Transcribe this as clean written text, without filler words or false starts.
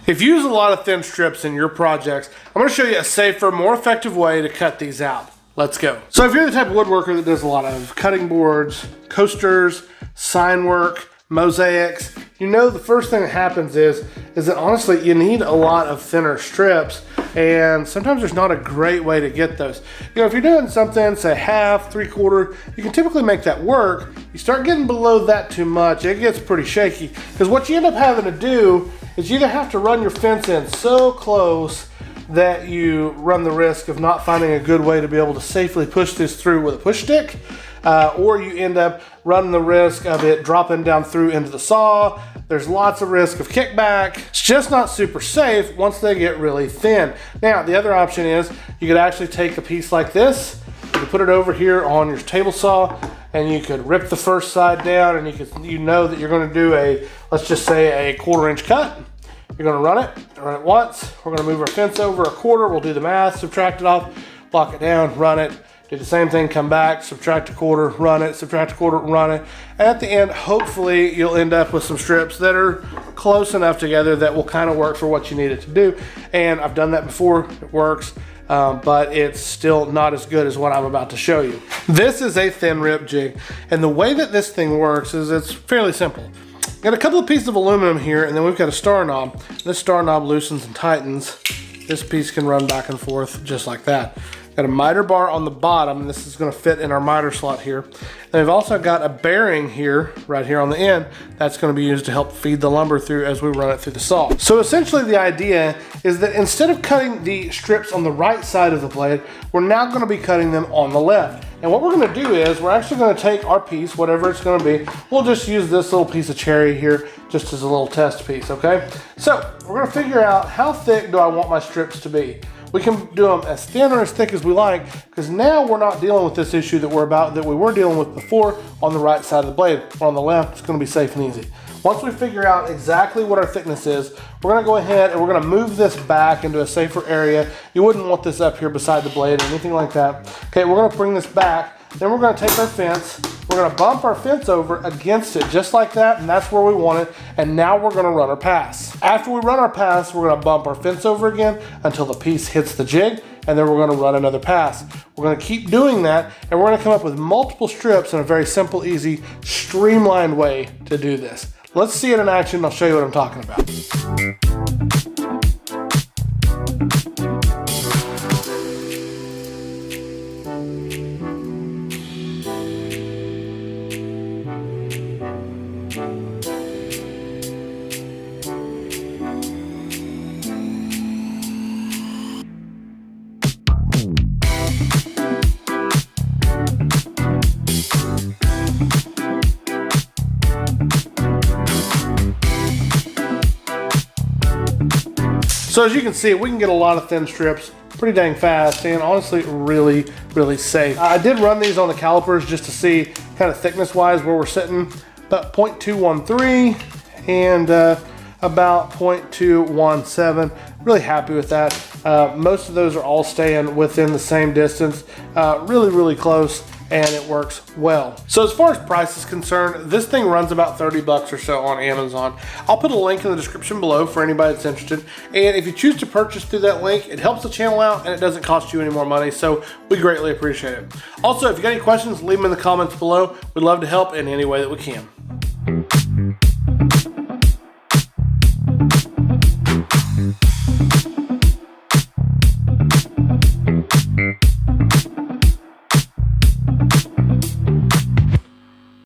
If you use a lot of thin strips in your projects, I'm going to show you a safer, more effective way to cut these out. Let's go. So if you're the type of woodworker that does a lot of cutting boards, coasters, sign work, mosaics, you know the first thing that happens is that honestly you need a lot of thinner strips, and sometimes there's not a great way to get those. You know, if you're doing something, say half, 3/4, you can typically make that work. You start getting below that too much, it gets pretty shaky, because what you end up having to do is you either have to run your fence in so close that you run the risk of not finding a good way to be able to safely push this through with a push stick, or you end up running the risk of it dropping down through into the saw. There's lots of risk of kickback. It's just not super safe once they get really thin. Now, the other option is you could actually take a piece like this, you could put it over here on your table saw, and you could rip the first side down, and you know that you're going to do a, let's just say a 1/4 inch cut. You're going to run it once. We're going to move our fence over 1/4. We'll do the math, subtract it off, block it down, run it. Do the same thing, come back, subtract 1/4, run it, subtract 1/4, run it. And at the end, hopefully, you'll end up with some strips that are close enough together that will kind of work for what you need it to do. And I've done that before, it works, but it's still not as good as what I'm about to show you. This is a thin rip jig, and the way that this thing works is it's fairly simple. Got a couple of pieces of aluminum here, and then we've got a star knob. This star knob loosens and tightens. This piece can run back and forth just like that. Got a miter bar on the bottom, and this is going to fit in our miter slot here. And we've also got a bearing here, right here on the end, that's going to be used to help feed the lumber through as we run it through the saw. So essentially the idea is that instead of cutting the strips on the right side of the blade, we're now going to be cutting them on the left. And what we're going to do is we're actually going to take our piece, whatever it's going to be. We'll just use this little piece of cherry here just as a little test piece, okay? So we're going to figure out how thick do I want my strips to be. We can do them as thin or as thick as we like, because now we're not dealing with this issue that we were dealing with before on the right side of the blade. On the left, it's going to be safe and easy. Once we figure out exactly what our thickness is, we're going to go ahead and we're going to move this back into a safer area. You wouldn't want this up here beside the blade or anything like that. Okay, we're going to bring this back. Then we're going to take our fence. We're going to bump our fence over against it just like that, and that's where we want it. And now we're going to run our pass. After we run our pass, we're going to bump our fence over again until the piece hits the jig, and then we're going to run another pass. We're going to keep doing that, and we're going to come up with multiple strips in a very simple, easy, streamlined way to do this. Let's see it in action, and I'll show you what I'm talking about. So as you can see, we can get a lot of thin strips pretty dang fast, and honestly really, really safe. I did run these on the calipers just to see kind of thickness wise where we're sitting. About 0.213 and about 0.217. Really happy with that. Most of those are all staying within the same distance. Really, really close, and it works well. So as far as price is concerned, this thing runs about 30 bucks or so on Amazon. I'll put a link in the description below for anybody that's interested. And if you choose to purchase through that link, it helps the channel out and it doesn't cost you any more money. So we greatly appreciate it. Also, if you got any questions, leave them in the comments below. We'd love to help in any way that we can.